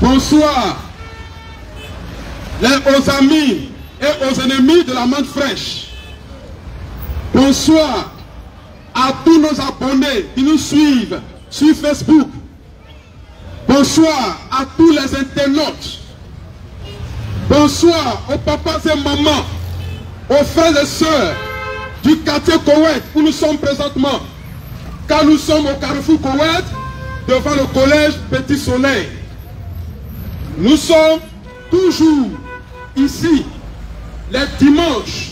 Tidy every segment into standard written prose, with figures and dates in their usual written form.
Bonsoir aux amis et aux ennemis de la Manne Fraîche. Bonsoir à tous nos abonnés qui nous suivent sur Facebook. Bonsoir à tous les internautes. Bonsoir aux papas et mamans, aux frères et sœurs du quartier Koweït où nous sommes présentement. Car nous sommes au carrefour Koweït devant le collège Petit Soleil. Nous sommes toujours ici les dimanches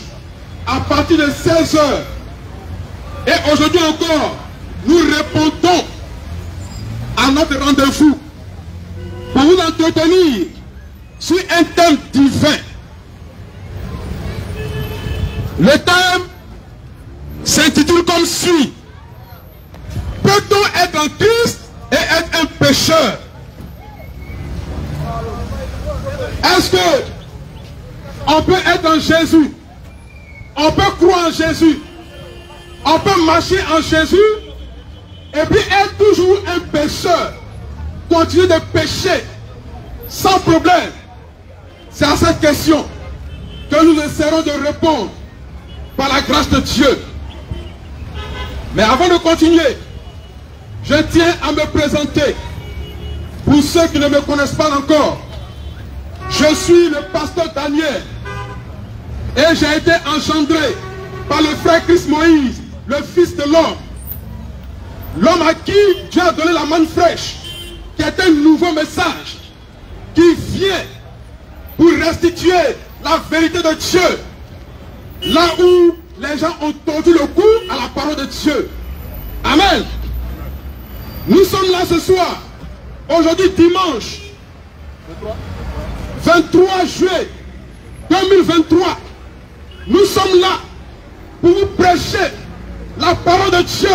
à partir de 16 h. Et aujourd'hui encore, nous répondons à notre rendez-vous pour vous entretenir sur un thème divin. Le thème s'intitule comme suit: peut-on être en Christ et être un pécheur? Est-ce que on peut être en Jésus, on peut croire en Jésus, on peut marcher en Jésus et puis être toujours un pécheur, continuer de pécher sans problème? C'est à cette question que nous essaierons de répondre par la grâce de Dieu. Mais avant de continuer, je tiens à me présenter pour ceux qui ne me connaissent pas encore. Je suis le pasteur Daniel et j'ai été engendré par le frère Christ Moïse, le fils de l'homme. L'homme à qui Dieu a donné la manne fraîche, qui est un nouveau message qui vient pour restituer la vérité de Dieu là où les gens ont tordu le cou à la parole de Dieu. Amen. Nous sommes là ce soir, aujourd'hui dimanche 23 juillet 2023. Nous sommes là pour vous prêcher la parole de Dieu.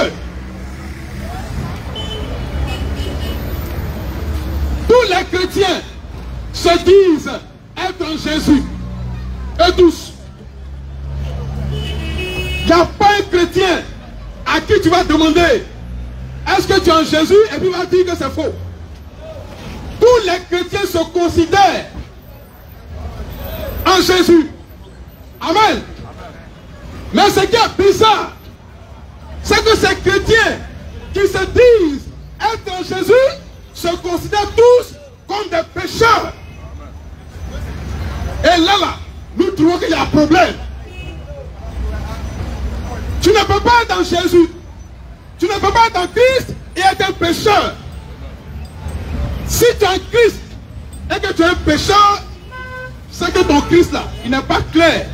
Tous les chrétiens se disent être en Jésus. Et tous. Il n'y a pas un chrétien à qui tu vas demander est-ce que tu es en Jésus, et puis il va dire que c'est faux. Tous les chrétiens se considèrent en Jésus. Amen. Mais ce qui est bizarre, c'est que ces chrétiens qui se disent être en Jésus se considèrent tous comme des pécheurs. Et là, nous trouvons qu'il y a un problème. Tu ne peux pas être en Jésus, tu ne peux pas être en Christ et être un pécheur. Si tu es en Christ et que tu es un pécheur, c'est que ton Christ là, il n'est pas clair.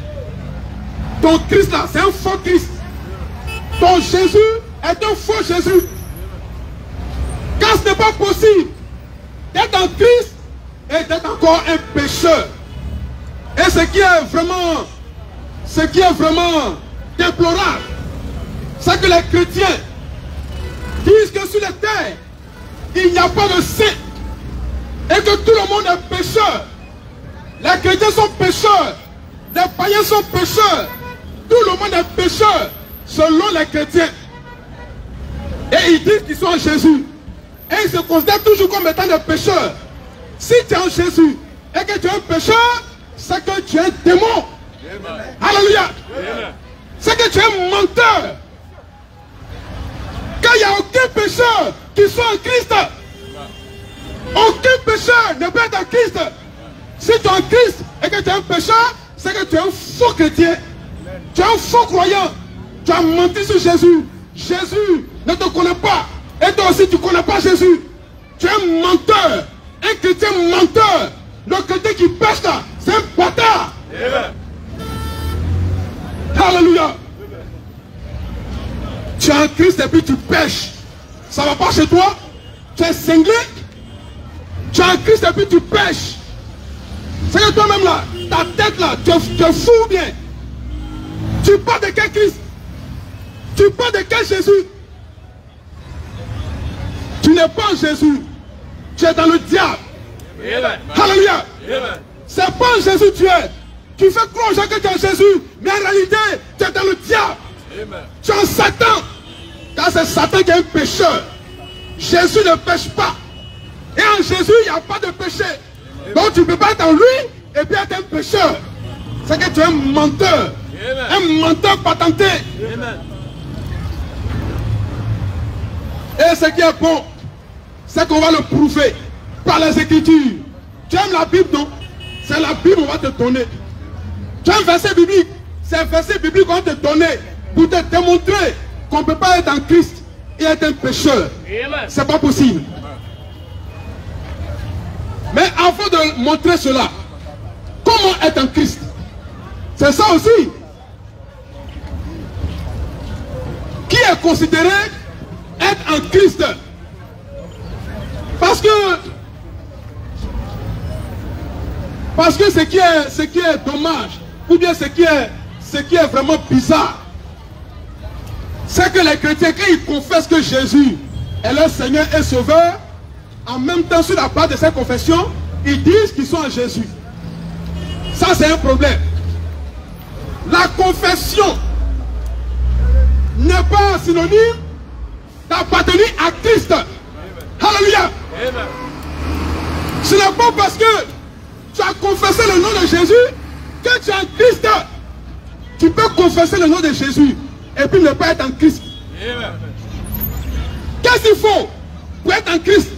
Ton Christ là, c'est un faux Christ. Ton Jésus est un faux Jésus. Car ce n'est pas possible d'être en Christ et d'être encore un pécheur. Et ce qui est vraiment déplorable, c'est que les chrétiens disent que sur la terre, il n'y a pas de saint et que tout le monde est pécheur. Les chrétiens sont pécheurs, les païens sont pécheurs, tout le monde est pécheur selon les chrétiens. Et ils disent qu'ils sont en Jésus. Et ils se considèrent toujours comme étant des pécheurs. Si tu es en Jésus et que tu es un pécheur, c'est que tu es un démon. Alléluia. C'est que tu es un menteur. Car il n'y a aucun pécheur qui soit en Christ. Aucun pécheur ne peut être en Christ. Si tu es en Christ et que tu es un pécheur, c'est que tu es un faux chrétien. Tu es un faux croyant. Tu as menti sur Jésus. Jésus ne te connaît pas. Et toi aussi tu ne connais pas Jésus. Tu es un menteur. Un chrétien menteur. Le chrétien qui pêche là, c'est un bâtard. Alléluia. Tu es en Christ et puis tu pêches. Ça ne va pas chez toi. Tu es cinglé. Tu es en Christ et puis tu pêches. C'est que toi-même là, ta tête là, tu es fou bien. Tu parles de quel Christ? Tu parles de quel Jésus? Tu n'es pas en Jésus. Tu es dans le diable. Alléluia. C'est pas en Jésus tu es. Tu fais croire aux gens que tu es en Jésus, mais en réalité, tu es dans le diable. Tu es en Satan. Car c'est Satan qui est un pécheur. Jésus ne pêche pas. Et en Jésus, il n'y a pas de péché. Donc tu ne peux pas être en lui et puis être un pécheur. C'est que tu es un menteur. Un menteur patenté. Et ce qui est bon, c'est qu'on va le prouver par les Écritures. Tu aimes la Bible, non? C'est la Bible qu'on va te donner. Tu as un verset biblique. C'est un verset biblique qu'on va te donner pour te démontrer qu'on ne peut pas être en Christ et être un pécheur. C'est pas possible. Mais avant de montrer cela, comment être en Christ? C'est ça aussi. Qui est considéré être en Christ? Parce que ce qui est dommage, ou bien ce qui est vraiment bizarre, c'est que les chrétiens, quand ils confessent que Jésus est leur Seigneur et Sauveur, en même temps, sur la base de cette confession, ils disent qu'ils sont en Jésus. Ça, c'est un problème. La confession n'est pas synonyme d'appartenir à Christ. Alléluia. Ce n'est pas parce que tu as confessé le nom de Jésus que tu es en Christ. Tu peux confesser le nom de Jésus et puis ne pas être en Christ. Qu'est-ce qu'il faut pour être en Christ?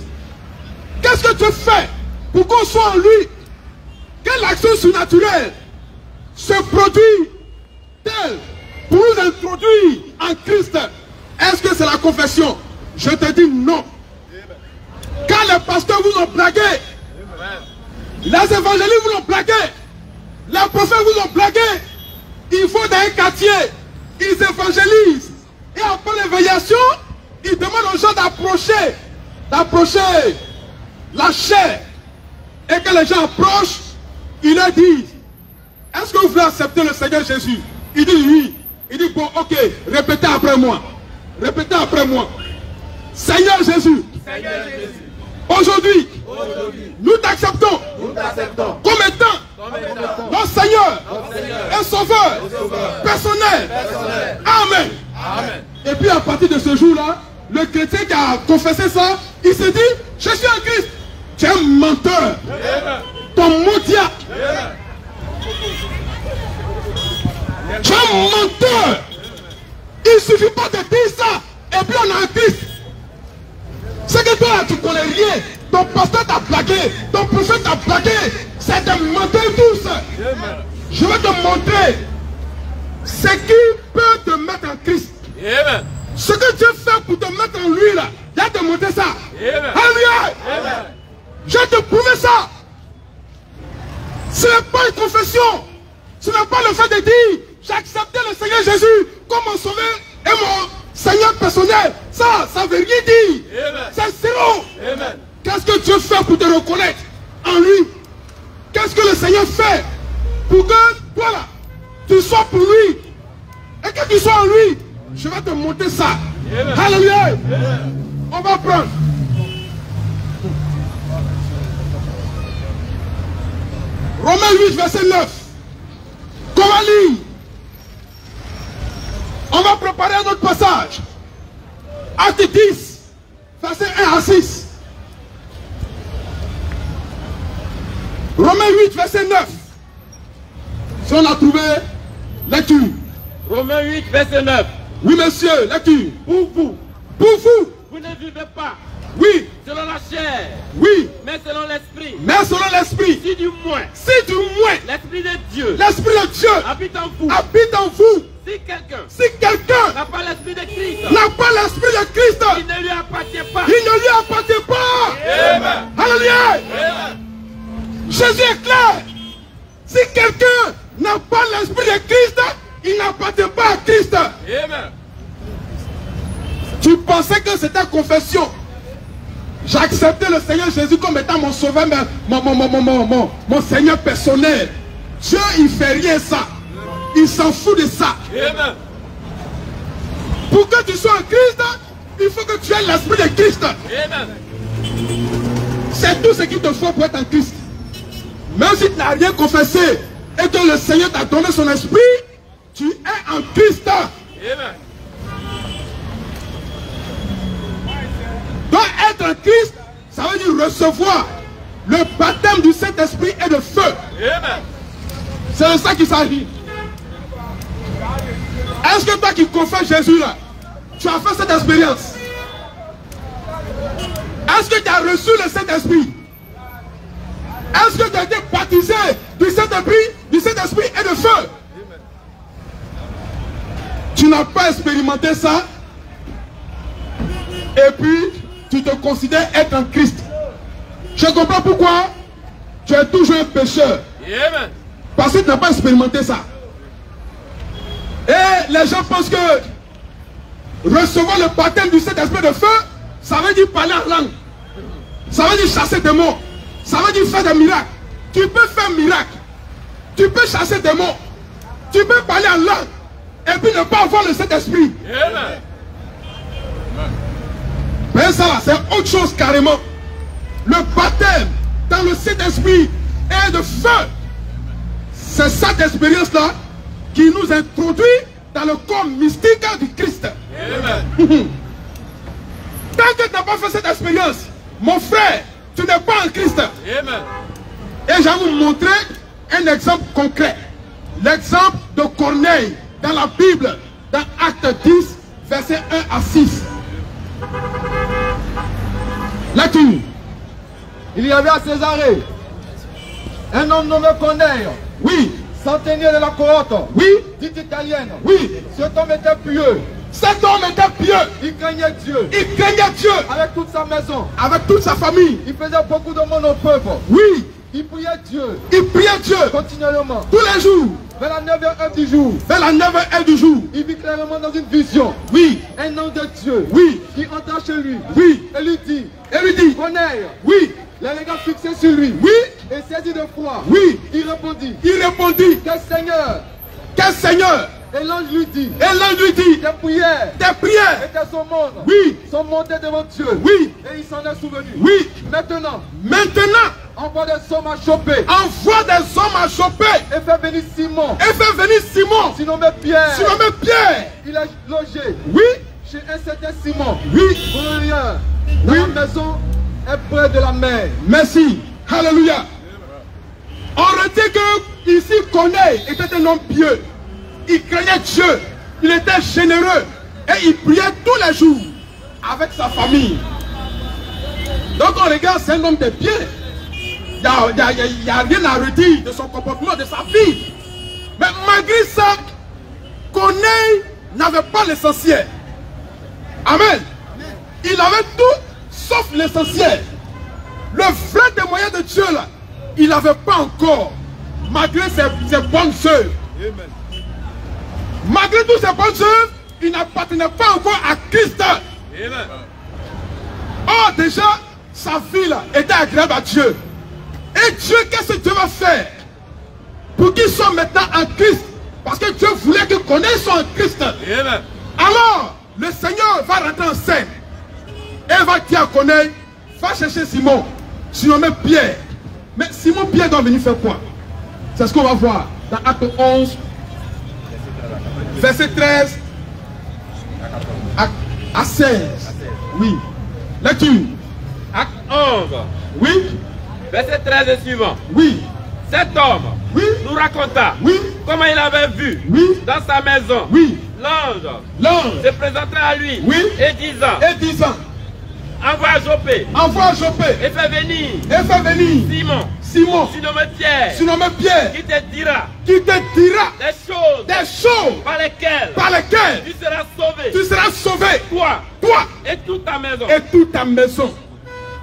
Qu'est-ce que tu fais pour qu'on soit en lui? Quelle action surnaturelle se produit-elle pour nous introduire en Christ? Est-ce que c'est la confession? Je te dis non. Quand les pasteurs vous ont blagué, les évangélistes vous ont blagué, les prophètes vous ont blagué, ils vont dans un quartier, ils évangélisent. Et après l'évaluation, ils demandent aux gens d'approcher la chair. Et que les gens approchent, ils leur disent, est-ce que vous voulez accepter le Seigneur Jésus? Il dit oui. Il dit bon, ok, répétez après moi. Répétez après moi. Seigneur Jésus. Aujourd'hui, nous t'acceptons comme étant notre Seigneur et Sauveur personnel. Amen. Et puis à partir de ce jour-là, le chrétien qui a confessé ça, il se dit, je suis en Christ. Tu es un menteur. Ton mentia. Tu es un menteur. Il ne suffit pas de dire ça. Et puis on est en Christ. C'est que toi, tu ne connais rien. Ton pasteur t'a blagué. Ton prophète t'a blagué. C'est des menteurs tous. Je vais te montrer ce qui peut te mettre en Christ. Ce que Dieu fait pour te mettre en lui, là. Il va te montrer ça. Alléluia. Je vais te prouver ça. Ce n'est pas une confession. Ce n'est pas le fait de dire j'ai accepté le Seigneur Jésus comme mon sauveur et mon Seigneur personnel. Ça ne veut rien dire. C'est zéro. Qu'est-ce que Dieu fait pour te reconnaître en lui? Qu'est-ce que le Seigneur fait pour que voilà, tu sois pour lui et que tu sois en lui? Je vais te montrer ça. Alléluia. On va prendre. Romains 8, verset 9. Comment lire? On va préparer un autre passage. Acte 10, verset 1 à 6. Romains 8, verset 9. Si on a trouvé, lecture. Romains 8, verset 9. Oui, monsieur, lecture. Pour vous, vous ne vivez pas. Oui. Selon la chair. Oui. Mais selon l'esprit. Mais selon l'esprit. Si du moins. L'esprit de Dieu. L'esprit de Dieu. Habite en vous. Habite en vous. Si quelqu'un. N'a pas l'esprit de Christ. N'a pas l'esprit de Christ. Il ne lui appartient pas. Il ne lui appartient pas. Amen. Alléluia. Amen. Jésus est clair. Si quelqu'un n'a pas l'esprit de Christ, il n'appartient pas à Christ. Amen. Tu pensais que c'était confession. J'ai accepté le Seigneur Jésus comme étant mon sauveur, mon Seigneur personnel. Dieu, il fait rien ça. Il s'en fout de ça. Amen. Pour que tu sois en Christ, il faut que tu aies l'esprit de Christ. Amen. C'est tout ce qu'il te faut pour être en Christ. Même si tu n'as rien confessé et que le Seigneur t'a donné son esprit, tu es en Christ. Amen. Donc être en Christ, Ça veut dire recevoir le baptême du Saint-Esprit et de feu. Amen. C'est de ça qu'il s'agit. Est-ce que toi qui confesses Jésus là, tu as fait cette expérience? Est-ce que tu as reçu le Saint-Esprit? Est-ce que tu as été baptisé du Saint-Esprit et de feu? Tu n'as pas expérimenté ça et puis tu te considères être un Christ. Je comprends pourquoi tu es toujours un pécheur. Amen. Parce que tu n'as pas expérimenté ça. Et les gens pensent que recevoir le baptême du Saint-Esprit de feu, ça veut dire parler en langue. Ça veut dire chasser des démons. Ça veut dire faire des miracles. Tu peux faire un miracle. Tu peux chasser des démons. Tu peux parler en langue. Et puis ne pas avoir le Saint-Esprit. Amen. Mais ça là, c'est autre chose carrément. Le baptême dans le Saint-Esprit et de feu. C'est cette expérience-là qui nous introduit dans le corps mystique du Christ. Amen. Tant que tu n'as pas fait cette expérience, mon frère, tu n'es pas en Christ. Amen. Et je vais vous montrer un exemple concret. L'exemple de Corneille dans la Bible, dans Acte 10, versets 1 à 6. Lecture. Il y avait à Césarée un homme nommé Corneille, Oui, centenier de la cohorte, oui, dite italienne. oui. Cet homme était pieux, Cet homme était pieux. il craignait Dieu. Il craignait Dieu Avec toute sa maison, avec toute sa famille. il faisait beaucoup de monde au peuple. Oui, Il priait Dieu il priait Dieu continuellement. tous les jours. Vers la 9e heure du jour, Vers la 9e heure du jour. il vit clairement dans une vision Oui, un ange de Dieu oui, qui entra chez lui oui. et lui dit: Et lui dit, Corneille. oui, Les regards fixés sur lui oui, et saisi de foi, oui. il répondit: Il répondit, Quel Seigneur. quel Seigneur. Et l'ange lui dit: Et l'ange lui dit, Tes prières tes prières, et tes aumônes oui, sont montées devant Dieu. oui, Et il s'en est souvenu. oui. Maintenant, Maintenant, envoie des hommes à choper envoie des hommes à choper et fais venir Simon, et fais venir Simon. surnommé Pierre. Surnommé Pierre. Il est logé Oui, chez un certain Simon, oui. Brûleur, dans Oui. la maison est près de la mer. Merci. Alléluia. On retient que ici Corneille était un homme pieux. Il craignait Dieu. Il était généreux. Et il priait tous les jours avec sa famille. Donc on regarde, c'est un homme de pied. Il n'y a rien à redire de son comportement, de sa vie. Mais malgré ça, Corneille n'avait pas l'essentiel. Amen. Il avait tout sauf l'essentiel. Le vrai témoignage de Dieu là, il n'avait pas encore, malgré ses bonnes œuvres. Malgré toutes ses bonnes œuvres, il n'appartenait pas encore à Christ. Amen. Or déjà, sa vie là était agréable à Dieu. Et Dieu, qu'est-ce que Dieu va faire pour qu'il soit maintenant en Christ? Parce que Dieu voulait que Corneille soit en Christ. Amen. Alors, le Seigneur va rentrer en scène. Et va dire à Corneille, va chercher Simon, surnommé Pierre. Mais Simon Pierre doit venir faire quoi? C'est ce qu'on va voir dans Acte 11, verset 13 à 16. Oui. Lecture. Acte 11, Oui. verset 13 et suivant. Oui. Cet homme Oui. nous raconta Oui. comment il avait vu Oui. dans sa maison Oui. l'ange L'ange. se présentait à lui Oui. et disant: Et disant, envoie à Joppé envoie à Joppé et fais venir et fais venir Simon, Simon, surnommé Pierre, surnommé Pierre, qui te dira qui te dira des choses par lesquelles tu seras sauvé, tu seras sauvé, toi toi et toute ta maison. et toute ta maison.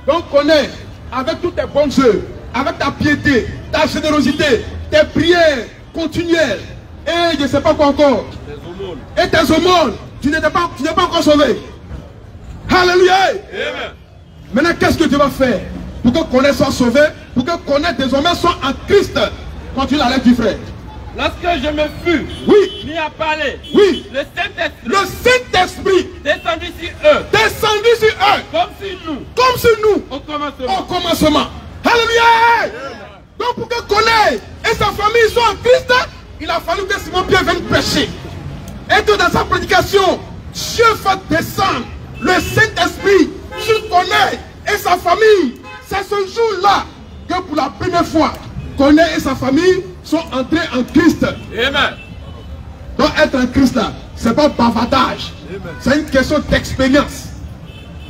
Donc connais, avec toutes tes bonnes œuvres, avec ta piété, ta générosité, tes prières continuelles, et je ne sais pas quoi encore, Des aumônes. et tes aumônes, tu n'es pas encore sauvé. Alléluia. Amen. Maintenant, qu'est-ce que Dieu va faire pour que Corneille soit sauvé, pour que Corneille désormais soit en Christ? Continue la lettre du frère. Lorsque je me fus Oui, mis à parler, oui. le Saint-Esprit Le Saint-Esprit descendu sur eux, descendu sur eux, comme sur nous, comme sur nous, au commencement. au commencement. Alléluia. Donc pour que Corneille et sa famille soient en Christ, il a fallu que Simon Pierre vienne prêcher. Et que dans sa prédication, Dieu fait descendre le Saint-Esprit sur Corneille et sa famille. C'est ce jour-là que pour la première fois, Corneille et sa famille sont entrés en Christ. Amen. Donc être en Christ là, c'est pas bavardage. C'est une question d'expérience.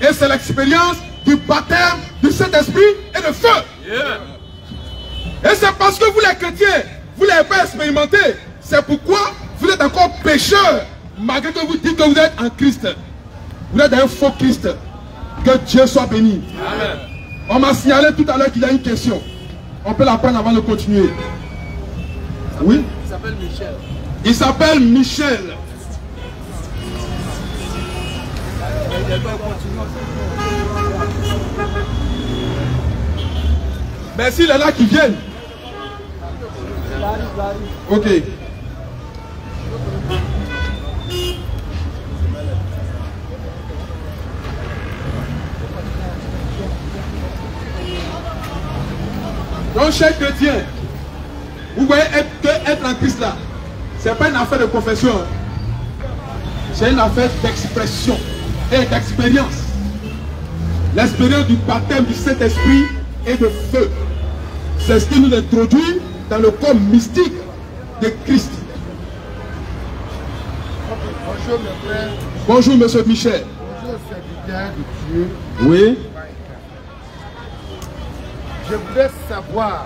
Et c'est l'expérience du baptême du Saint-Esprit et de feu. Amen. Et c'est parce que vous les chrétiens, vous ne l'avez pas expérimenté. C'est pourquoi vous êtes encore pécheurs, malgré que vous dites que vous êtes en Christ. Vous êtes un faux Christ. Que Dieu soit béni. Amen. On m'a signalé tout à l'heure qu'il y a une question. On peut la prendre avant de continuer. Oui? Il s'appelle Michel. Il s'appelle Michel. Mais s'il est là, qui vienne. Ok. Donc, chers chrétiens, vous voyez être en Christ là, ce n'est pas une affaire de confession, hein. C'est une affaire d'expression et d'expérience. L'expérience du baptême du Saint-Esprit et de feu. C'est ce qui nous introduit dans le corps mystique de Christ. Bonjour mes frères. Bonjour monsieur Michel. Bonjour serviteur de Dieu. Oui. Je voudrais savoir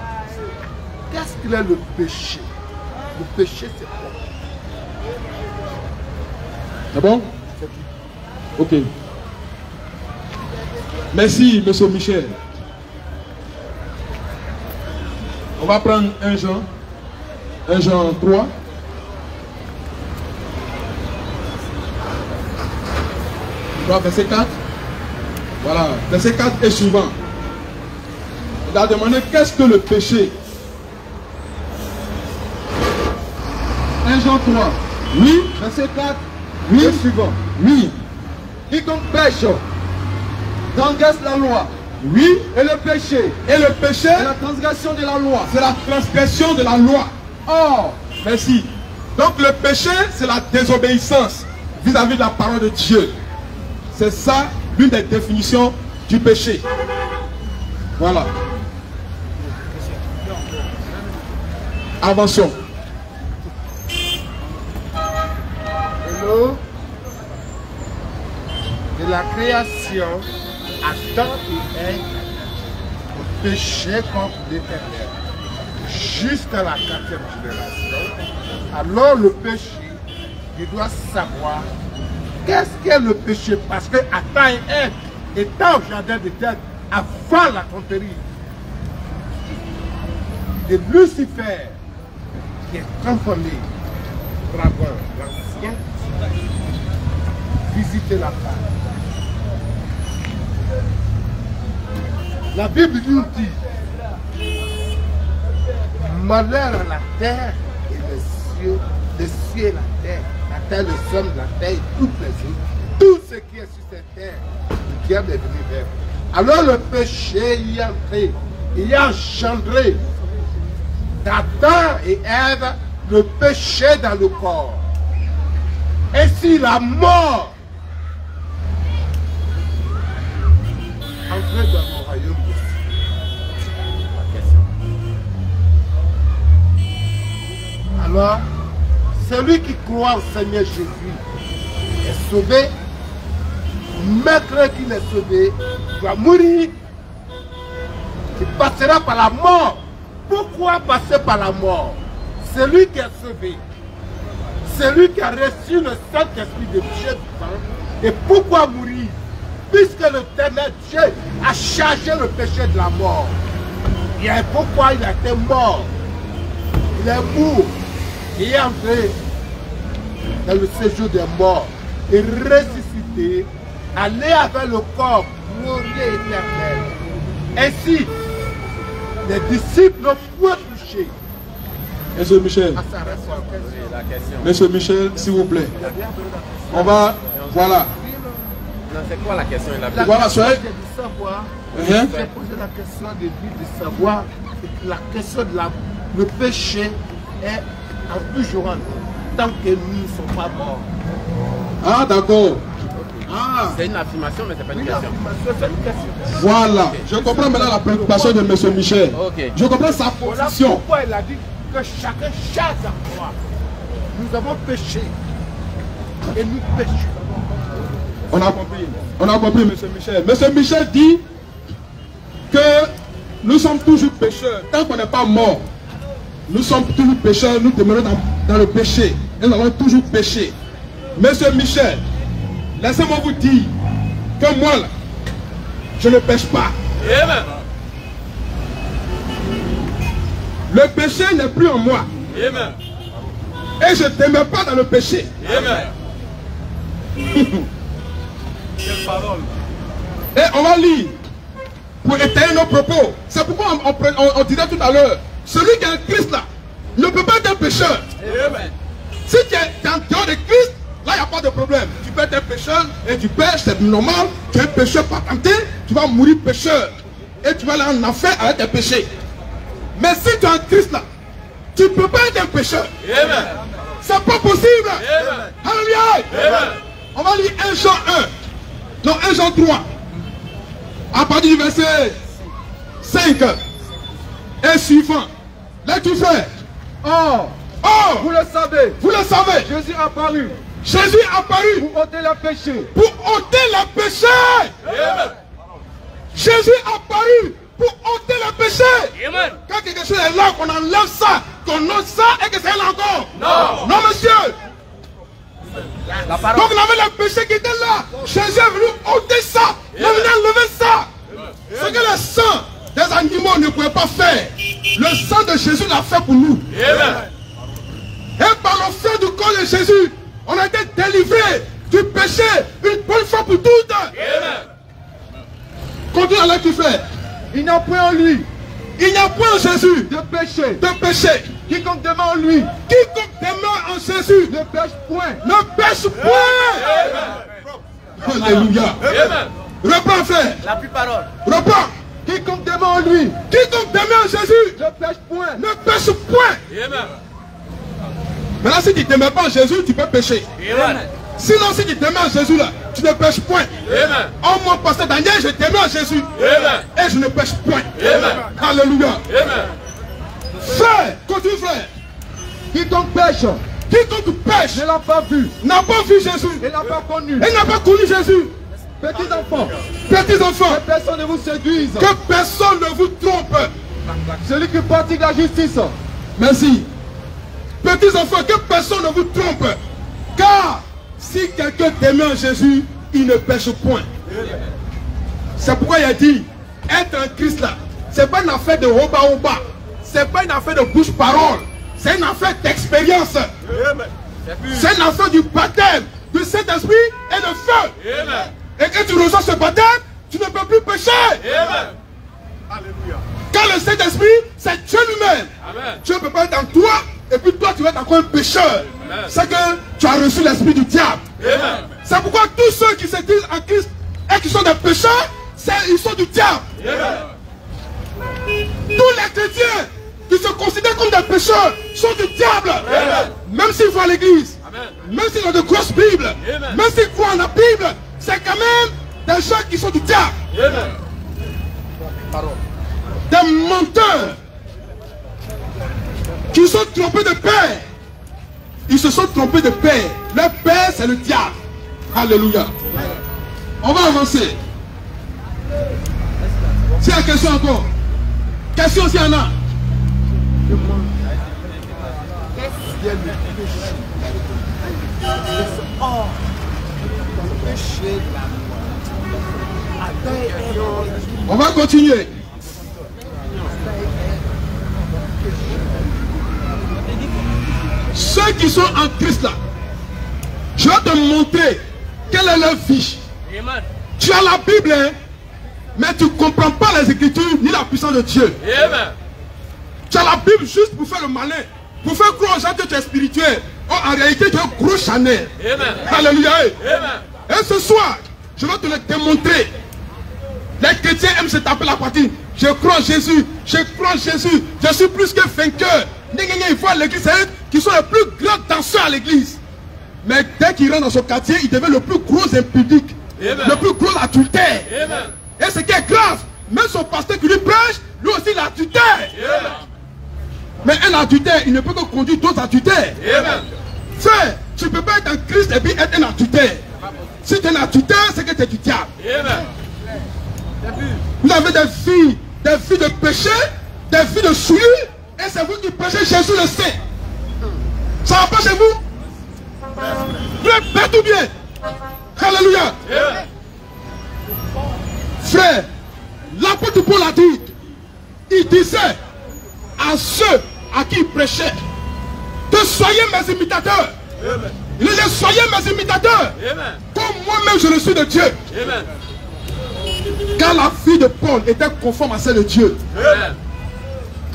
qu'est-ce qu'il est le péché. Le péché c'est quoi? C'est bon? Ok. Merci monsieur Michel. On va prendre 1 Jean 3. Verset 4. Voilà, verset 4 et suivant. Il a demandé qu'est-ce que le péché. 1 Jean 3. Oui. Verset 4. Oui. Et suivant. Oui. Quiconque pêche transgresse la loi. Oui. Et le péché Et le péché, est la transgression de la loi. c'est la transgression de la loi. Or, Merci. Donc le péché, c'est la désobéissance vis-à-vis de la parole de Dieu. C'est ça l'une des définitions du péché. Voilà. Avançons. l'eau de la création, Adam et Ève ont péché contre l'Éternel. Jusqu'à la 4e génération. Alors le péché, il doit savoir qu'est-ce qu'est le péché. Parce que Adam et Ève étant au jardin d'Éden avant la tromperie de Lucifer, qui est transformé dragon, l'ancien, visiter la femme. La Bible nous dit malheur à la terre et les cieux et la terre, le sol, la terre et toutes les choses, tout ce qui est sur cette terre, qui est devenu vert. Alors le péché y est entré, il a engendré d'Adam et Ève le péché dans le corps. Ainsi la mort entrée dans mon royaume de Dieu. Alors, celui qui croit au Seigneur Jésus est sauvé. Maître qu'il est sauvé doit mourir. Il passera par la mort. Pourquoi passer par la mort? Celui qui est sauvé, celui qui a reçu le Saint-Esprit de Dieu vivant. Et pourquoi mourir? Puisque l'Éternel Dieu a chargé le péché de la mort. Et pourquoi il a été mort? Il est mort. Il est entré dans le séjour des morts et ressuscité, aller avec le corps glorieux éternel. Ainsi, les disciples n'ont point touché. Monsieur Michel, À sa résurrection. Monsieur Michel, s'il vous plaît. On va, voilà. Non, c'est quoi la question? Il a La Voilà, question soyez- de savoir, Hein? j'ai posé la question de vie de savoir, la question de le péché est en toujours tant que nous ne sommes pas morts. Ah, d'accord. Ah. C'est une affirmation, mais c'est pas une Une question. affirmation, c'est une question. Voilà. Je comprends maintenant la préoccupation de M. Michel. Ok. Je comprends sa Voilà position. pourquoi il a dit que chacun cherche à croire. Nous avons péché. Et nous péchons. On a compris. On a compris, M. Michel. M. Michel dit que nous sommes toujours pécheurs. Tant qu'on n'est pas mort, nous sommes toujours pécheurs. Nous demeurons dans le péché. Et nous avons toujours péché. M. Michel, laissez-moi vous dire que moi, là, je ne pêche pas. Amen. Le péché n'est plus en moi. Amen. Et je ne demeure pas dans le péché. Amen. Quelle parole. Et on va lire pour étayer nos propos. C'est pourquoi on disait tout à l'heure, celui qui est en Christ là ne peut pas être un pécheur. Amen. Si tu es en dehors de Christ, là il n'y a pas de problème. Tu peux être un pécheur et tu pêches, c'est normal. Tu es un pécheur patenté, tu vas mourir pécheur. Et tu vas aller en enfer avec tes péchés. Mais si tu es en Christ là, tu ne peux pas être un pécheur. Amen. C'est pas possible. Amen. Alléluia. Amen. On va lire 1 Jean 1. Non, 1 Jean 3. À partir du verset 5 et suivant. Là tu fais. Or, Oh, vous le savez, vous le savez, Jésus a apparu Jésus est apparu pour ôter le péché. pour ôter le péché. Amen. Jésus est apparu pour ôter le péché. Amen. Quand quelque chose est là, qu'on enlève ça, qu'on ôte ça et que c'est là encore. Non. Non, monsieur. La parole. Donc on avait le péché qui était là. Jésus est venu ôter ça. Il est venu enlever ça. Ce que le sang des animaux ne pouvait pas faire. Le sang de Jésus l'a fait pour nous. Amen. Et par le feu du corps de Jésus, on a été délivré du péché une bonne fois pour toutes. Amen. Continue à tu fais. Il n'y a point en lui Il n'y a point en Jésus de péché. de péché. Quiconque demeure en lui Quiconque demeure en Jésus ne pêche point. ne pêche point. Alléluia. Amen. Reprends, frère. La plus parole. Reprends. Quiconque demeure en lui Quiconque demeure en Jésus ne pêche point. ne pêche point. Amen. Maintenant, si tu ne demeures pas en Jésus, tu peux pécher. Amen. Sinon, si tu demeures en Jésus, là, tu ne pêches point. Amen. Oh, mon pasteur Daniel, je demeure en Jésus. Amen. Et je ne pêche point. Amen. Alléluia. Amen. Frère, continue, frère. Quiconque pêche Quiconque pêche ne l'a pas vu n'a pas vu Jésus. et n'a pas connu. Et n'a pas connu Jésus. Petits enfants, Petits enfants, que personne ne vous séduise. que personne ne vous trompe. Celui qui pratique la justice Merci. Petits enfants, que personne ne vous trompe. Car si quelqu'un demeure en Jésus, il ne pêche point. C'est pourquoi il a dit, être en Christ là, c'est pas une affaire de oba-oba. C'est pas une affaire de bouche-parole. C'est une affaire d'expérience. C'est une affaire du baptême, du Saint-Esprit et de feu. Amen. Et quand tu reçois ce baptême, tu ne peux plus pécher. Amen. Car le Saint-Esprit, c'est Dieu lui-même. Amen. Dieu peut pas être en toi, et puis toi, tu vas être encore un pécheur. Amen. C'est que tu as reçu l'esprit du diable. Amen. C'est pourquoi tous ceux qui se disent en Christ et qui sont des pécheurs, ils sont du diable. Amen. Tous les chrétiens qui se considèrent comme des pécheurs sont du diable. Amen. Même s'ils vont à l'église, Amen. même s'ils ont de grosses Bibles, Amen. même s'ils croient en la Bible, c'est quand même des gens qui sont du diable. Amen. Parole. Des menteurs qui sont trompés de père. Ils se sont trompés de père. Leur père, c'est le diable. Alléluia. On va avancer. S'il y a question encore. Question s'il y en a. On va continuer. Ceux qui sont en Christ là, je vais te montrer quelle est leur vie. Amen. Tu as la Bible, hein, mais tu ne comprends pas les Écritures ni la puissance de Dieu. Amen. Tu as la Bible juste pour faire le malin, pour faire croire aux gens que tu es spirituel. Or, en réalité, tu es un gros Chanel. Amen. Alléluia. Amen. Et ce soir, je vais te le démontrer. Les chrétiens aiment se taper la poitrine. Je crois en Jésus, je crois en Jésus, je suis plus que vainqueur. Ils voient l'église, c'est eux qui sont les plus grands danseurs à l'église. Mais dès qu'il rentre dans son quartier, il devient le plus gros impudique. Amen. Le plus gros adultère. Amen. Et ce qui est grave, même son pasteur qui lui prêche, lui aussi il adultère. Amen. Mais un adultère, il ne peut que conduire d'autres adultères. Amen. Frère, tu ne peux pas être en Christ et puis être un adultère. Si tu es un adultère, c'est que tu es du diable. Amen. Vous avez des filles de péché, des filles de souillure, et c'est vous qui prêchez Jésus le Saint. Ça va pas chez vous? Frère, faites tout bien. Alléluia. Amen. Frère, l'apôtre Paul a dit, il disait à ceux à qui il prêchait, de soyez mes imitateurs. Amen. Il disait, soyez mes imitateurs, Amen. comme moi-même je le suis de Dieu. Amen. Car la vie de Paul était conforme à celle de Dieu. Amen.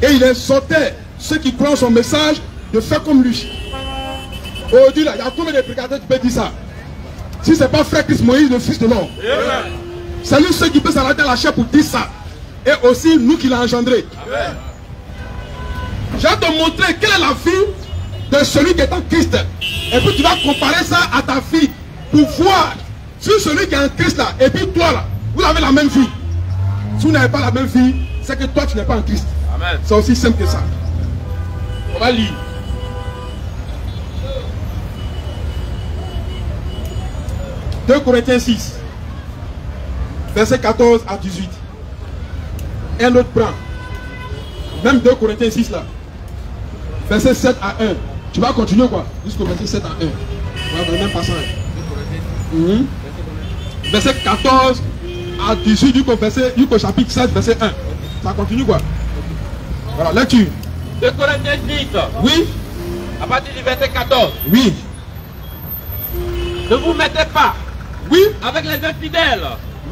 Et il exhortait ceux qui croient en son message de faire comme lui. Aujourd'hui, là, il y a combien de prédicateurs qui peuvent dire ça? Si ce n'est pas frère Christ Moïse, le fils de l'homme. Amen. C'est lui ceux qui peuvent s'arrêter à la chair pour dire ça. Et aussi nous qui l'avons engendré. Amen. Je vais te montrer quelle est la vie de celui qui est en Christ. Et puis tu vas comparer ça à ta vie pour voir si celui qui est en Christ là, et puis toi là, vous avez la même vie. Si vous n'avez pas la même vie, c'est que toi tu n'es pas en Christ. Amen. C'est aussi simple que ça. On va lire. « 2 Corinthiens 6, verset 14 à 18. Un autre prend. Même 2 Corinthiens 6 là. Verset 7 à 1. Tu vas continuer quoi? Jusqu'au verset 7 à 1. On va dans le même passage. Verset 14 à 18 jusqu'au chapitre 7, verset 1. Ça continue quoi? Voilà, lecture. 2 Corinthiens 10, Oui, à partir du verset 14. oui, Ne vous mettez pas oui, avec les infidèles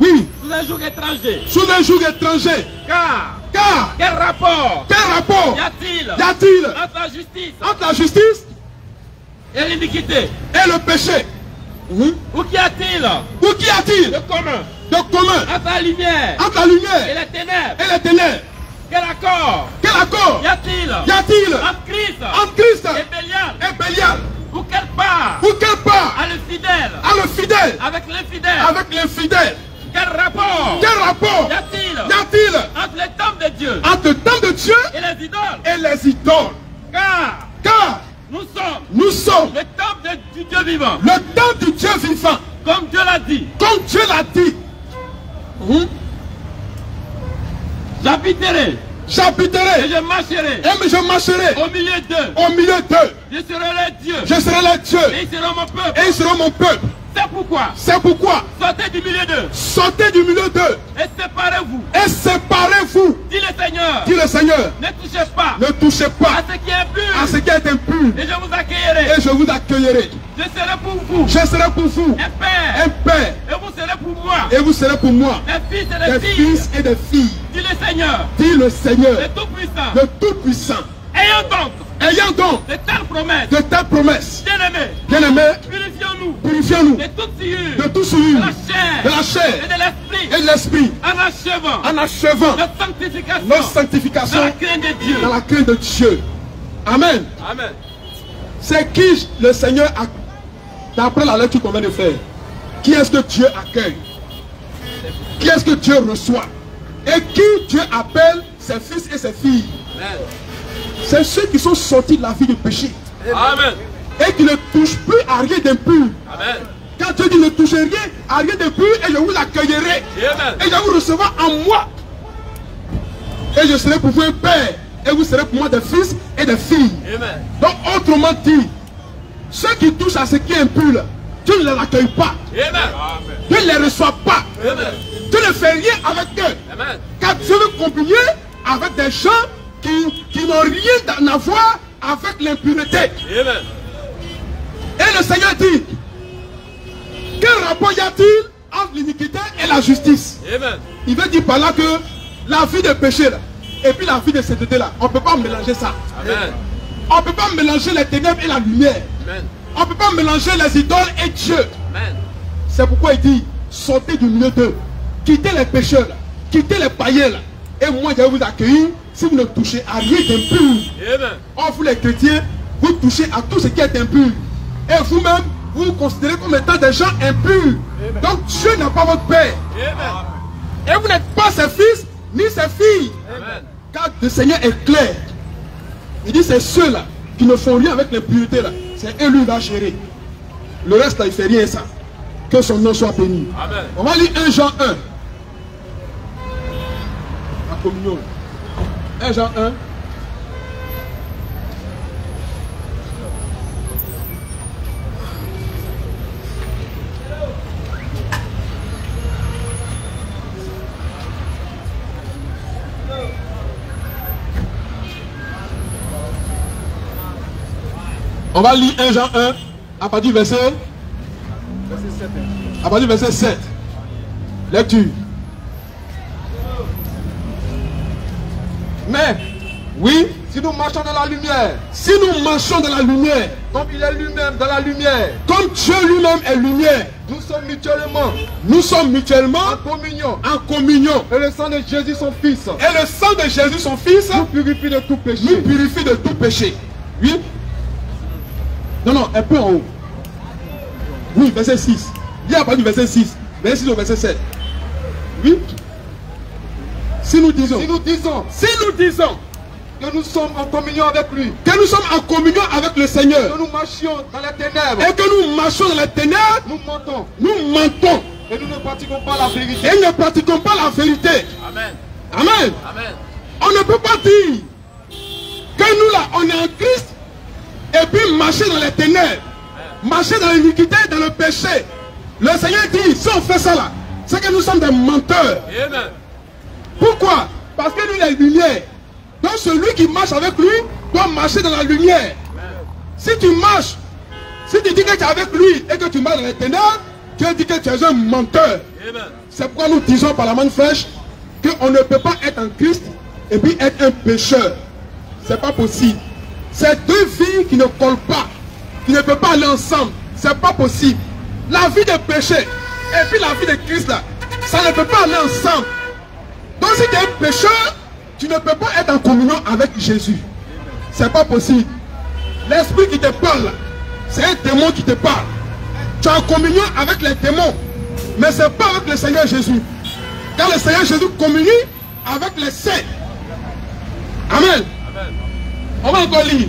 oui. sous un joug étranger. Sous un joug étranger. Car, Quel rapport quel rapport y a-t-il y a-t-il entre la justice entre la justice et l'iniquité? et le péché? Ou qu'y a-t-il Ou qu'y a-t-il de commun de commun entre la lumière entre la et lumière les ténèbres? et les ténèbres? Quel accord Quel accord y a-t-il y a-t-il entre Christ entre Christ et Bélial? et Bélial? Ou quelle part Ou quelle part a le fidèle a le fidèle avec l'infidèle? avec l'infidèle? Quel rapport Quel rapport y a-t-il y a-t-il entre les temples de Dieu entre le temple de Dieu et les idoles? et les idoles? Car Nous sommes le temple du Dieu vivant, temple du Dieu vivant, comme Dieu l'a dit. comme Dieu l'a dit. J'habiterai et J'habiterai je marcherai et je marcherai au milieu d'eux. au milieu d'eux. Je serai leur Dieu Je serai leur Dieu et ils seront mon peuple. et ils seront mon peuple. C'est pourquoi C'est pourquoi sortez du milieu d'eux sortez du milieu d'eux et séparez-vous. et séparez-vous, Dit le Seigneur, dit le Seigneur. ne touchez pas Ne touchez à pas ce qui est impur à ce qui est impur et je vous accueillerai. et je vous accueillerai. Je serai pour vous Je serai pour vous un père un père et vous serez pour moi et vous serez pour moi des fils et des des filles. fils et des filles, Dit le Seigneur, dit le Seigneur, le Tout-Puissant. le Tout-Puissant. Ayant donc Ayant donc de telles promesses, de telles promesses, bien-aimés, bien-aimés, purifions-nous purifions-nous de toute souillure, de tout souillure, de la chair de la chair et de l'esprit, et de l'esprit, en achevant en achevant notre sanctification notre dans sanctification la crainte de Dieu. dans la crainte de Dieu. Amen. Amen. C'est qui le Seigneur a, d'après la lecture qu'on vient de faire, qui est-ce que Dieu accueille? Qui est-ce que Dieu reçoit? Et qui Dieu appelle ses fils et ses filles? Amen. C'est ceux qui sont sortis de la vie du péché Amen. et qui ne touchent plus à rien d'impur. Amen. Quand Dieu dit ne touchez rien à rien d'impur, et je vous l'accueillerai Amen. et je vous recevoir en moi. Et je serai pour vous un père et vous serez pour moi des fils et des filles. Amen. Donc autrement dit, ceux qui touchent à ce qui est impur, là, Dieu ne les accueille pas. Amen. Dieu ne les reçoit pas. Amen. Dieu ne fait rien avec eux. Amen. Car Dieu veut communier avec des gens qui n'ont rien à voir avec l'impureté. Amen. Et le Seigneur dit, quel rapport y a-t-il entre l'iniquité et la justice? Amen. Il veut dire par là que la vie de péché là, et puis la vie de sainteté là, on ne peut pas mélanger ça. Amen. On ne peut pas mélanger les ténèbres et la lumière. Amen. On ne peut pas mélanger les idoles et Dieu. Amen. C'est pourquoi il dit, sortez du milieu d'eux, quittez les pécheurs là, quittez les païens là, et moi je vais vous accueillir si vous ne touchez à rien d'impur. Amen. Or vous les chrétiens, vous touchez à tout ce qui est impur. Et vous-même, vous vous considérez comme étant des gens impurs. Donc Dieu n'est pas votre père. Et vous n'êtes pas ses fils ni ses filles. Car le Seigneur est clair. Il dit c'est ceux-là qui ne font rien avec l'impureté là. C'est eux lui va gérer. Le reste là il fait rien ça. Que son nom soit béni. Amen. On va lire 1 Jean 1. La communion. 1 Jean 1. On va lire 1 Jean 1 à partir du verset 7. À partir du verset 7. Lecture. Mais, oui, Si nous marchons dans la lumière, si nous marchons dans la lumière, comme il est lui-même dans la lumière, comme Dieu lui-même est lumière, nous sommes mutuellement en communion. Et le sang de Jésus, son Fils, Et le sang de Jésus, son Fils, nous purifie de tout péché. nous purifie de tout péché. Oui. Non, un peu en haut. Oui, verset 6. Il y a pas du verset 6. Verset 6 au verset 7. Oui. Si nous disons Que nous sommes en communion avec lui, que nous sommes en communion avec le Seigneur que nous marchions dans les ténèbres, et que nous marchons dans les ténèbres, nous mentons nous mentons et nous ne pratiquons pas la vérité. et ne pratiquons pas la vérité. Amen. Amen. Amen. On ne peut pas dire que nous là, on est en Christ et puis marcher dans les ténèbres, marcher dans l'iniquité, dans le péché. Le Seigneur dit, si on fait ça là, c'est que nous sommes des menteurs. Amen. Pourquoi? Parce que nous, la lumière. Donc celui qui marche avec lui doit marcher dans la lumière. Si tu marches, si tu dis que tu es avec lui et que tu marches dans les ténèbres, tu dis que tu es un menteur. Amen. C'est pourquoi nous disons par la main fraîche qu'on ne peut pas être en Christ et puis être un pécheur. C'est pas possible. C'est deux vies qui ne collent pas, qui ne peuvent pas aller ensemble. C'est pas possible. La vie de péché et puis la vie de Christ là, ça ne peut pas aller ensemble. Donc si tu es un pécheur, tu ne peux pas être en communion avec Jésus. C'est pas possible. L'esprit qui te parle, c'est un démon qui te parle. Tu es en communion avec les démons, mais ce n'est pas avec le Seigneur Jésus. Car le Seigneur Jésus communie avec les saints. Amen. Amen. On va encore lire.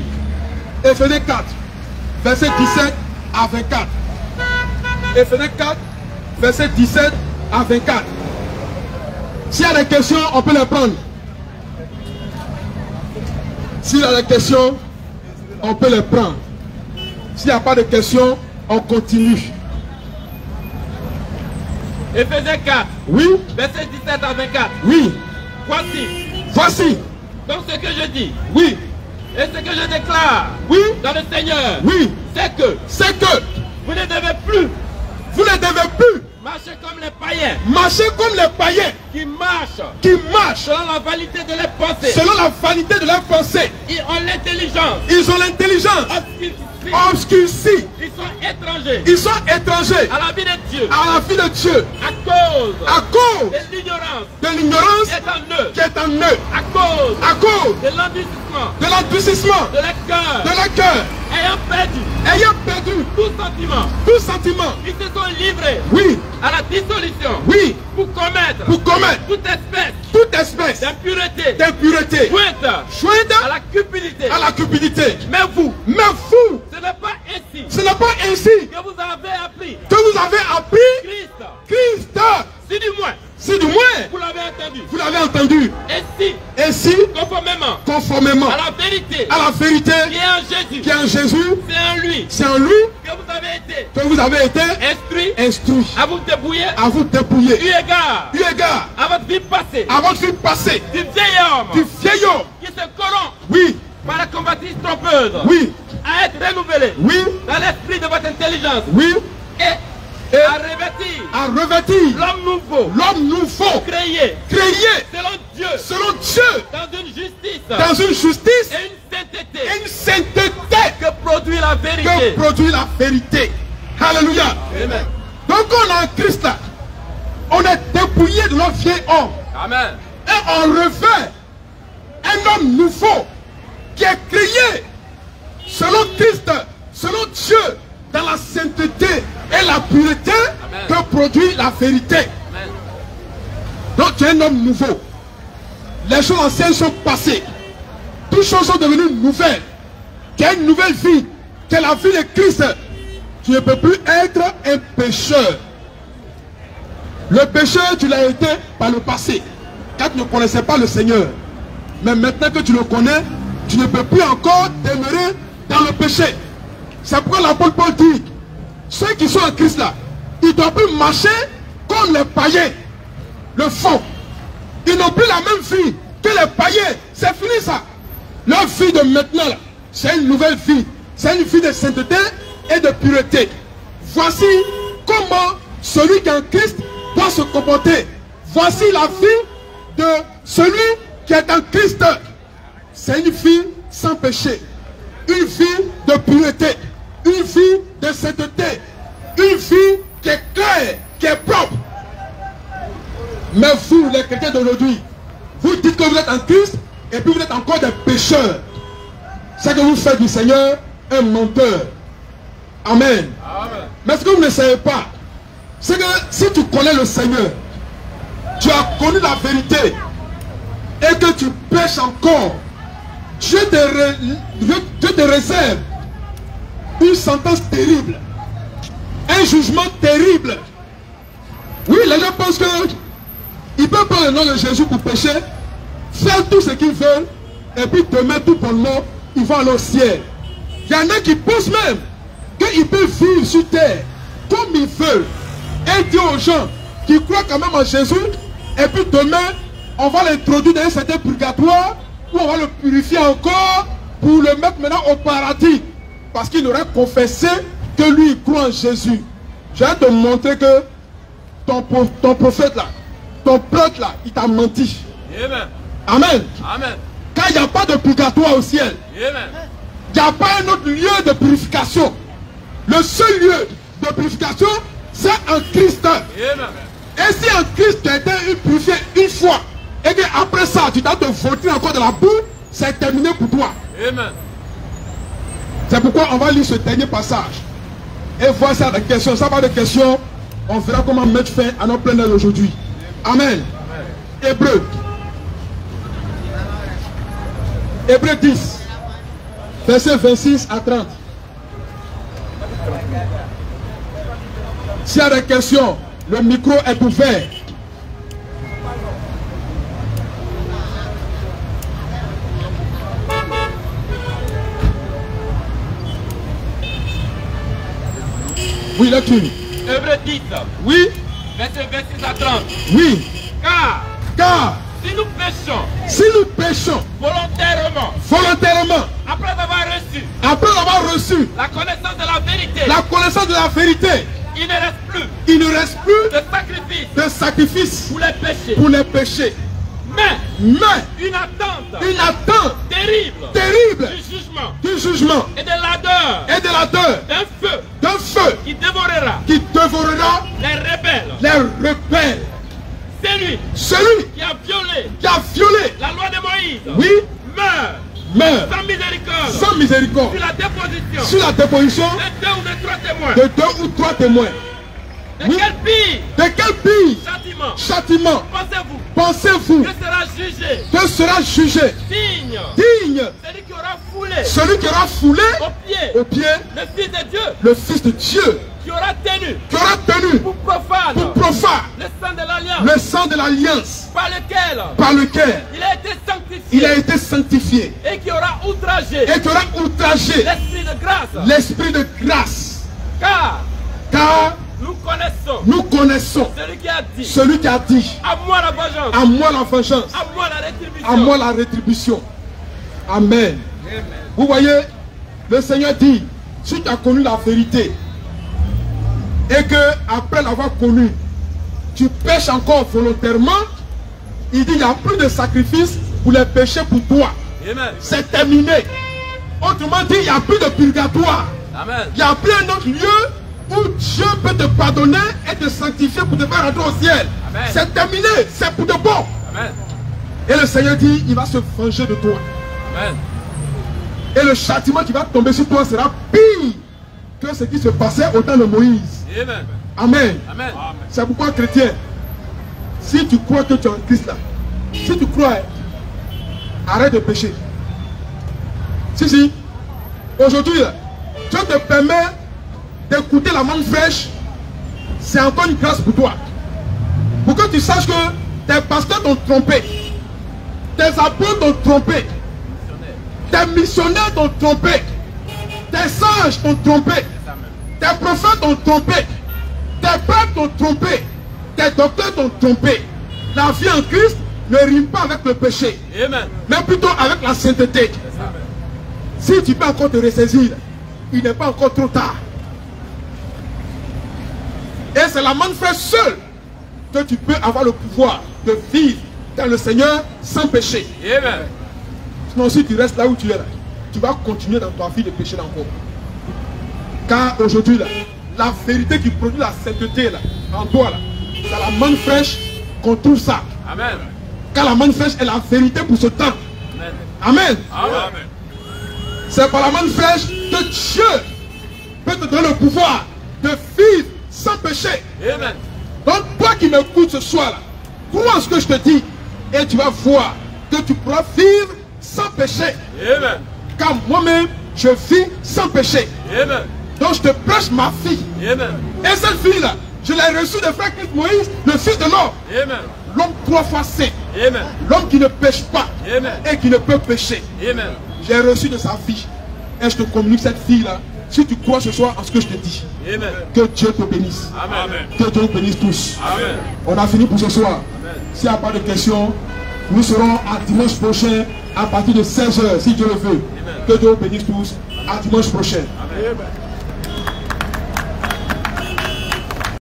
Éphésiens 4, verset 17 à 24. Éphésiens 4, verset 17 à 24. S'il y a des questions, on peut les prendre. S'il y a des questions, on peut les prendre. S'il n'y a pas de questions, on continue. Éphésiens 4, Oui, verset 17 à 24. oui. Voici. Voici. Donc ce que je dis Oui, et ce que je déclare oui, dans le Seigneur, oui. c'est que C'est que vous ne devez plus vous ne devez plus marcher comme les païens marcher comme les païens qui marchent qui marchent selon la vanité de leurs pensées. selon la vanité de leurs pensées. Ils ont l'intelligence Ils ont l'intelligence obscurcie. Ils sont étrangers Ils sont étrangers à la vie de Dieu à la vie de Dieu à cause à cause de l'ignorance de l'ignorance qui est en eux, qui est en eux, à cause de de l'endurcissement l'endurcissement de leur cœur, de leur cœur, ayant perdu tout sentiment. Ils se sont livrés oui, à la dissolution oui, pour commettre toute espèce d'impureté, d'impureté jointe à la cupidité. à la cupidité. Mais vous, Ce ce n'est pas ainsi n'est pas ainsi que vous avez appris que vous avez appris Christ. Christ. Si du moins vous l'avez entendu. Et si, Et si, conformément à la vérité à la vérité qui est en Jésus, qui est en Jésus, c'est en lui que vous avez été instruit à vous débrouiller à vous dépouiller eu égard eu égard à votre vie passée à votre vie passée du vieil homme du vieil homme. qui se corrompt Oui, par la convoitise trompeuse oui, à être renouvelé oui, dans l'esprit de votre intelligence oui, et et à revêtir à revêtir l'homme nouveau créé selon Dieu dans une justice et une sainteté que produit la vérité. que produit la vérité. Alléluia. Amen. Donc on est en Christ là. On est dépouillé de notre vieil homme. Amen. Et on revêt un homme nouveau qui est créé selon Christ, selon Dieu, dans la sainteté et la pureté Amen. que produit vérité. Amen. Donc tu es un homme nouveau. Les choses anciennes sont passées. Toutes choses sont devenues nouvelles. Tu as une nouvelle vie. Tu as la vie de Christ. Tu ne peux plus être un pécheur. Le pécheur, tu l'as été par le passé. Quand tu ne connaissais pas le Seigneur. Mais maintenant que tu le connais, tu ne peux plus encore demeurer dans le péché. C'est pourquoi l'apôtre Paul dit, ceux qui sont en Christ là, ils ne doivent plus marcher comme les païens le font. Ils n'ont plus la même vie que les païens. C'est fini ça. Leur vie de maintenant là, c'est une nouvelle vie. C'est une vie de sainteté et de pureté. Voici comment celui qui est en Christ doit se comporter. Voici la vie de celui qui est en Christ. C'est une vie sans péché. Une vie de pureté. Une vie de sainteté. Une vie qui est claire, qui est propre. Mais vous, les chrétiens d'aujourd'hui, vous dites que vous êtes en Christ et puis vous êtes encore des pécheurs. C'est que vous faites du Seigneur un menteur. Amen. Amen. Mais ce que vous ne savez pas, c'est que si tu connais le Seigneur, tu as connu la vérité et que tu pêches encore, Dieu te réserve une sentence terrible, un jugement terrible. Oui, les gens pensent que ils peuvent prendre le nom de Jésus pour pécher, faire tout ce qu'ils veulent, et puis demain tout bonnement, ils vont aller au ciel. Il y en a qui pensent même qu'ils peuvent vivre sur terre comme ils veulent et dire aux gens qui croient quand même en Jésus, et puis demain, on va l'introduire dans un certain purgatoire où on va le purifier encore pour le mettre maintenant au paradis. Parce qu'il aurait confessé que lui, il croit en Jésus. Je vais te montrer que ton prophète là, ton prêtre là, il t'a menti. Amen. Amen. Amen. Car il n'y a pas de purgatoire au ciel. Amen. Il n'y a pas un autre lieu de purification. Le seul lieu de purification, c'est en Christ. Amen. Et si en Christ tu as été purifié une fois, et qu'après ça, tu t'as te voter encore de la boue, c'est terminé pour toi. Amen. C'est pourquoi on va lire ce dernier passage. Et voir ça des questions. Ça va de questions. On verra comment mettre fin à notre plein aujourd'hui. Amen. Hébreu. Hébreu 10. Verset 26 à 30. S'il y a des questions, le micro est ouvert. Oui, lecture. Hébreu 10. Oui. Verset 26 à 30. Oui. Car Si si nous péchons volontairement, après avoir reçu la connaissance de la vérité, il ne reste plus de sacrifice pour les péchés. pour les péchés. Mais Mais une attente terrible du jugement du jugement et de l'ardeur et de l'ardeur d'un feu qui dévorera les les rebelles. rebelles. Celui Celui qui a qui a violé la loi de Moïse oui, meurt sans miséricorde sans miséricorde sur la déposition sur la déposition de 2 ou 3 témoins. de 2 ou 3 témoins. De Oui. quel De quel pire châtiment châtiment pensez-vous pensez-vous que sera jugé digne celui qui aura celui qui aura foulé au au pied le Fils de Dieu, le Fils de Dieu, qui aura tenu qui aura tenu pour profane pour profane le sang de l'alliance le sang de l'alliance par lequel il il a été sanctifié et qui aura outragé et qui aura outragé l'esprit de grâce. l'esprit de grâce. Car Car nous connaissons celui qui a dit à moi la vengeance, à moi la vengeance, à moi la rétribution. à moi la rétribution. Amen. Vous voyez, le Seigneur dit, si tu as connu la vérité et que après l'avoir connue, tu pêches encore volontairement, il dit, il n'y a plus de sacrifice pour les péchés pour toi. Amen. C'est terminé. Autrement dit, il n'y a plus de purgatoire. Amen. Il n'y a plus un autre lieu où Dieu peut te pardonner et te sanctifier pour te faire rentrer au ciel. Amen. C'est terminé, c'est pour de bon. Amen. Et le Seigneur dit, il va se venger de toi. Amen. Et le châtiment qui va tomber sur toi sera pire que ce qui se passait au temps de Moïse. Amen. Amen. Amen. C'est pourquoi, chrétien, si tu crois que tu es en Christ là, si tu crois, arrête de pécher. Si, aujourd'hui, Dieu te permet d'écouter la manne fraîche, c'est encore une grâce pour toi. Pour que tu saches que tes pasteurs t'ont trompé, tes apôtres t'ont trompé, tes missionnaires t'ont trompé, tes sages t'ont trompé, tes prophètes t'ont trompé, tes prêtres t'ont trompé, tes docteurs t'ont trompé. La vie en Christ ne rime pas avec le péché, Amen. mais plutôt avec la sainteté. Si tu peux encore te ressaisir, il n'est pas encore trop tard. Et c'est la manne fraîche seule que tu peux avoir le pouvoir de vivre dans le Seigneur sans péché. Amen. Sinon, si tu restes là où tu es là, tu vas continuer dans ta vie de pécher encore. Car aujourd'hui, là, la vérité qui produit la sainteté là, en toi, là, c'est la manne fraîche qu'on trouve ça. Amen. Car la manne fraîche est la vérité pour ce temps. Amen. Amen. Amen. C'est par la manne fraîche que Dieu peut te donner le pouvoir de vivre sans péché. Amen. Donc toi qui m'écoutes ce soir là, crois en ce que je te dis et tu vas voir que tu pourras vivre sans péché. Amen. Car moi-même, je vis sans péché. Amen. Donc je te prêche ma fille. Amen. Et cette fille-là, je l'ai reçue de frère Christ Moïse, le fils de l'homme. Amen. L'homme 3 fois saint. Amen. L'homme qui ne pêche pas Amen. et qui ne peut pécher. Amen. J'ai reçu de sa fille. Et je te communique cette fille-là. Si tu crois ce soir en ce que je te dis, Amen. que Dieu te bénisse. Amen. Que Dieu nous bénisse tous. Amen. On a fini pour ce soir. Amen. S'il n'y a pas de questions, nous serons à dimanche prochain à partir de 16h, si Dieu le veut. Amen. Que Dieu nous bénisse tous. À dimanche prochain. Amen.